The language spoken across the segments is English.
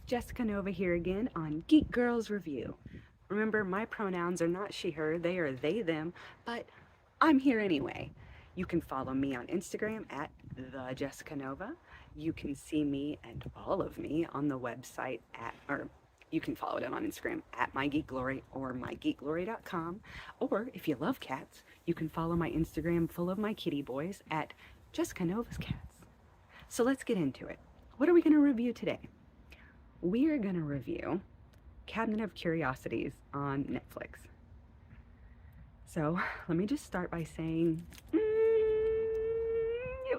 Jessica Nova here again on Geek Girls Review. Remember, my pronouns are not she, her, they are they, them, but I'm here anyway. You can follow me on Instagram at the Jessica Nova. You can see me and all of me on the website or you can follow it on Instagram at mygeekglory or mygeekglory.com. Or if you love cats, you can follow my Instagram full of my kitty boys at Jessica Nova's Cats. So let's get into it. What are we going to review today? We are going to review Cabinet of Curiosities on Netflix. So let me just start by saying it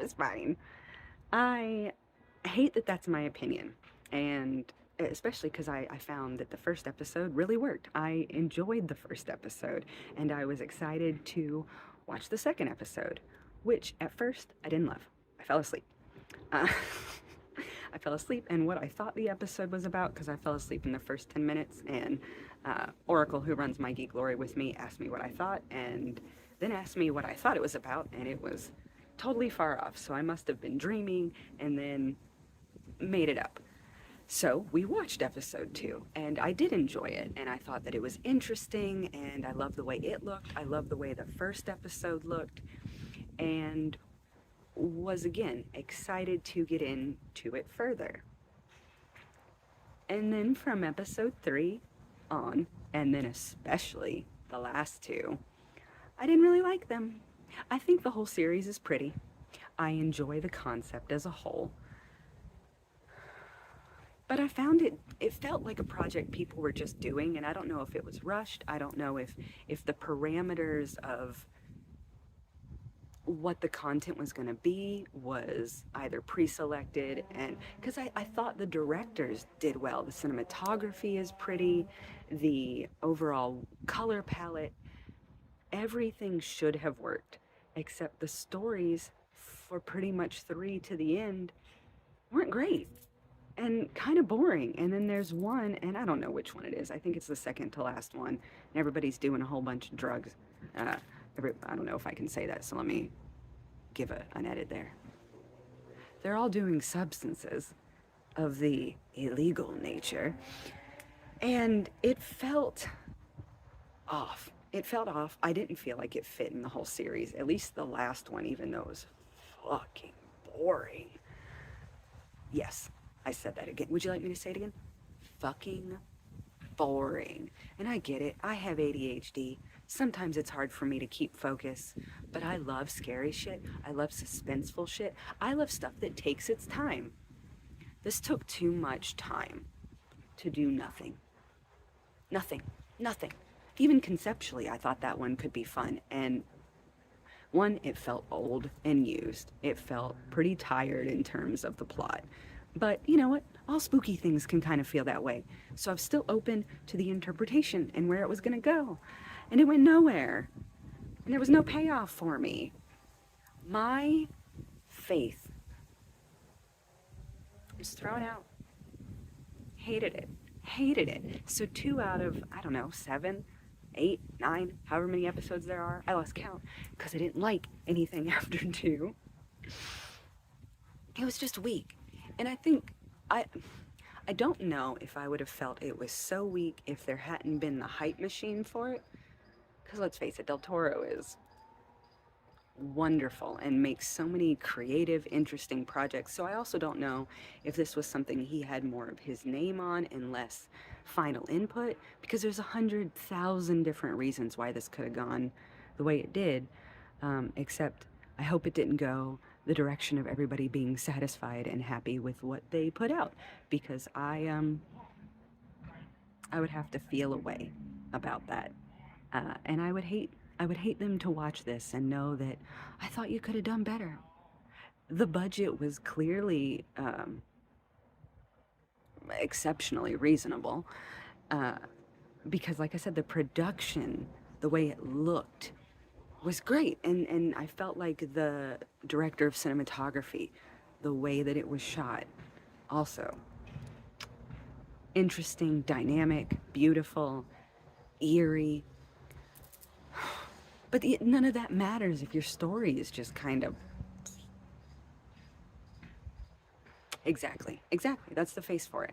was fine. I hate that that's my opinion, and especially because I found that the first episode really worked. I enjoyed the first episode, and I was excited to watch the second episode, which at first I didn't love. I fell asleep. Uh, I fell asleep, and what I thought the episode was about, because I fell asleep in the first 10 minutes, and Oracle, who runs My Geek Glory with me, asked me what I thought, and then asked me what I thought it was about, and it was totally far off. So I must have been dreaming and then made it up. So we watched episode 2, and I did enjoy it, and I thought that it was interesting, and I loved the way it looked. I loved the way the first episode looked, and was again excited to get into it further. And then from episode 3 on, and then especially the last two, I didn't really like them. I think the whole series is pretty. I enjoy the concept as a whole. But I found it felt like a project people were just doing, and I don't know if it was rushed. I don't know if the parameters of what the content was going to be was either pre-selected, and because I thought the directors did well. The cinematography is pretty, the overall color palette, everything should have worked, except the stories for pretty much 3 to the end weren't great and kind of boring. And then there's one, and I don't know which one it is. I think it's the second to last one, and everybody's doing a whole bunch of drugs. Uh, I don't know if I can say that, so let me give an edit there. They're all doing substances of the illegal nature, and it felt off. It felt off. I didn't feel like it fit in the whole series, at least the last one, even though it was fucking boring. Yes, I said that again. Would you like me to say it again? Fucking boring. And I get it. I have ADHD. Sometimes it's hard for me to keep focus, but I love scary shit. I love suspenseful shit. I love stuff that takes its time. This took too much time to do nothing. Nothing. Nothing. Even conceptually, I thought that one could be fun. And one, it felt old and used. It felt pretty tired in terms of the plot. But you know what? All spooky things can kind of feel that way. So I'm still open to the interpretation and where it was going to go. And it went nowhere. And there was no payoff for me. My faith was thrown out. Hated it. Hated it. So 2 out of, I don't know, 7, 8, 9, however many episodes there are, I lost count because I didn't like anything after 2. It was just weak. And I think I don't know if I would have felt it was so weak if there hadn't been the hype machine for it. Because let's face it, Del Toro is wonderful and makes so many creative, interesting projects. So I also don't know if this was something he had more of his name on and less final input, because there's 100,000 different reasons why this could have gone the way it did, except I hope it didn't go the direction of everybody being satisfied and happy with what they put out, because I would have to feel a way about that, and I would hate them to watch this and know that I thought you could have done better. The budget was clearly exceptionally reasonable, because like I said, the production, the way it looked, was great. And I felt like the director of cinematography, the way that it was shot, also interesting, dynamic, beautiful, eerie. But none of that matters if your story is just kind of... Exactly, exactly. That's the face for it.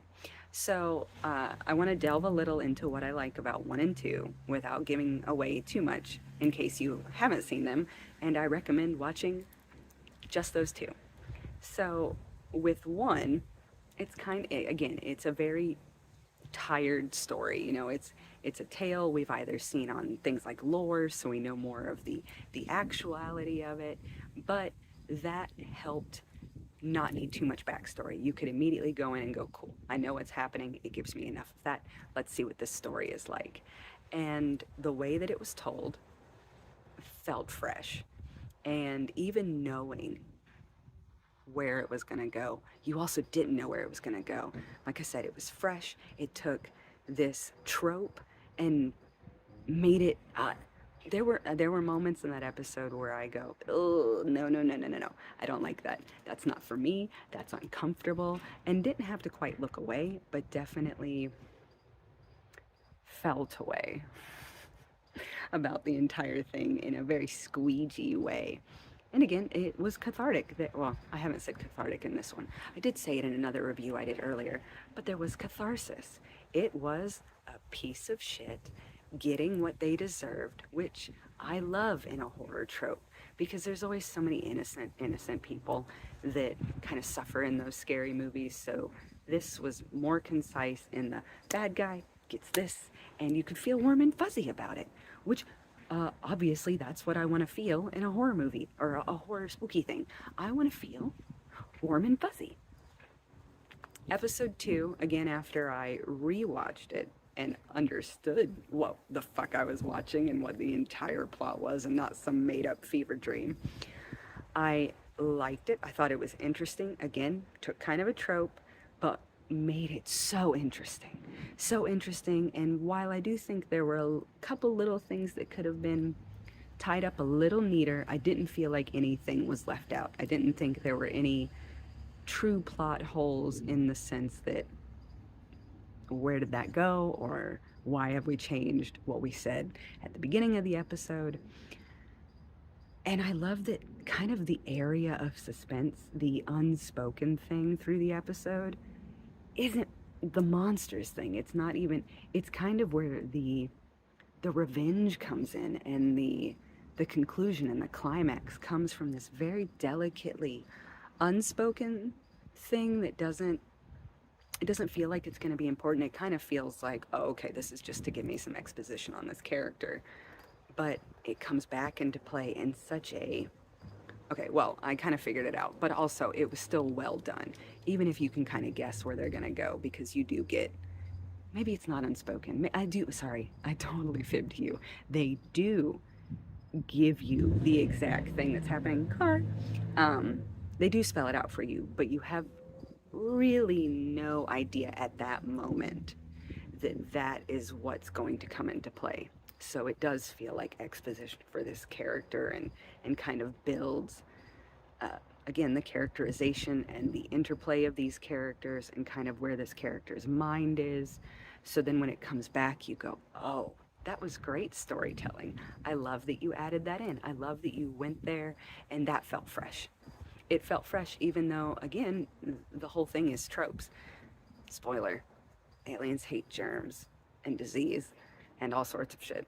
So I want to delve a little into what I like about one and two without giving away too much in case you haven't seen them. And I recommend watching just those two. So with one, it's again, it's a very tired story. You know, it's a tale we've either seen on things like lore, so we know more of the actuality of it, but that helped not need too much backstory. You could immediately go in and go, cool, I know what's happening. It gives me enough of that. Let's see what this story is like. And the way that it was told felt fresh. And even knowing where it was going to go, you also didn't know where it was going to go. Like I said, it was fresh. It took this trope and made it there were moments in that episode where I go, oh, no, no, no, no, no, no. I don't like that. That's not for me. That's uncomfortable. And didn't have to quite look away, but definitely felt away about the entire thing in a very squeegee way. And again, it was cathartic. Well, I haven't said cathartic in this one. I did say it in another review I did earlier, but there was catharsis. It was a piece of shit getting what they deserved, which I love in a horror trope because there's always so many innocent people that kind of suffer in those scary movies. So this was more concise in the bad guy gets this, and you could feel warm and fuzzy about it, which obviously that's what I want to feel in a horror movie or a horror spooky thing. I want to feel warm and fuzzy. Episode 2, again, after I rewatched it and understood what the fuck I was watching and what the entire plot was and not some made up fever dream, I liked it. I thought it was interesting. Again, took kind of a trope, but made it so interesting. So interesting. And while I do think there were a couple little things that could have been tied up a little neater, I didn't feel like anything was left out. I didn't think there were any true plot holes in the sense that where did that go or why have we changed what we said at the beginning of the episode. And I love that kind of the area of suspense, the unspoken thing through the episode isn't the monsters thing. It's not even, it's kind of where the revenge comes in, and the conclusion and the climax comes from this very delicately unspoken thing that doesn't feel like it's going to be important. It kind of feels like, oh, okay, this is just to give me some exposition on this character. But it comes back into play in such a, okay, well, I kind of figured it out, but also it was still well done, even if you can kind of guess where they're going to go, because you do get, maybe it's not unspoken. Sorry, I totally fibbed you. They do give you the exact thing that's happening. They do spell it out for you, but you have really no idea at that moment that that is what's going to come into play. So it does feel like exposition for this character, and kind of builds, again, the characterization and the interplay of these characters and kind of where this character's mind is. So then when it comes back, you go, oh, that was great storytelling. I love that you added that in. I love that you went there, and that felt fresh. It felt fresh, even though, again, the whole thing is tropes. Spoiler, aliens hate germs and disease and all sorts of shit.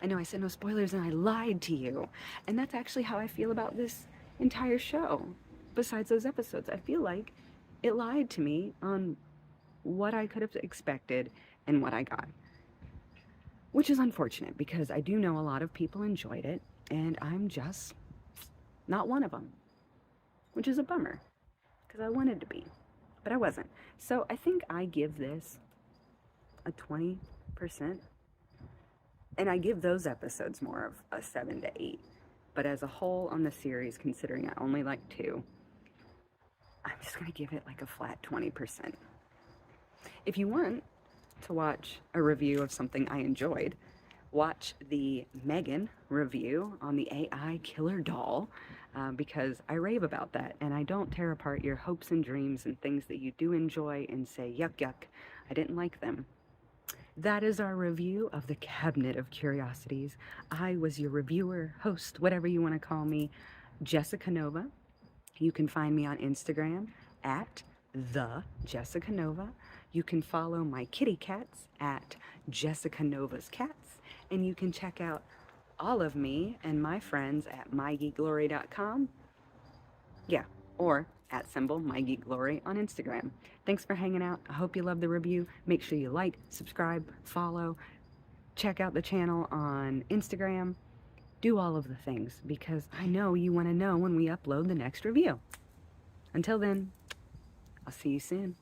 I know I said no spoilers and I lied to you. And that's actually how I feel about this entire show. Besides those episodes, I feel like it lied to me on what I could have expected and what I got. Which is unfortunate because I do know a lot of people enjoyed it, and I'm just not one of them. Which is a bummer because I wanted to be, but I wasn't. So I think I give this a 20%. And I give those episodes more of a 7 to 8. But as a whole on the series, considering I only like 2, I'm just going to give it like a flat 20%. If you want to watch a review of something I enjoyed, watch the Megan review on the AI killer doll, because I rave about that, and I don't tear apart your hopes and dreams and things that you do enjoy and say, yuck, yuck, I didn't like them. That is our review of the Cabinet of Curiosities. I was your reviewer, host, whatever you want to call me, Jessica Nova. You can find me on Instagram at the Jessica Nova. You can follow my kitty cats at Jessica Nova's Cats. And you can check out all of me and my friends at mygeekglory.com. Yeah, or at symbol mygeekglory on Instagram. Thanks for hanging out. I hope you love the review. Make sure you like, subscribe, follow, check out the channel on Instagram. Do all of the things because I know you want to know when we upload the next review. Until then, I'll see you soon.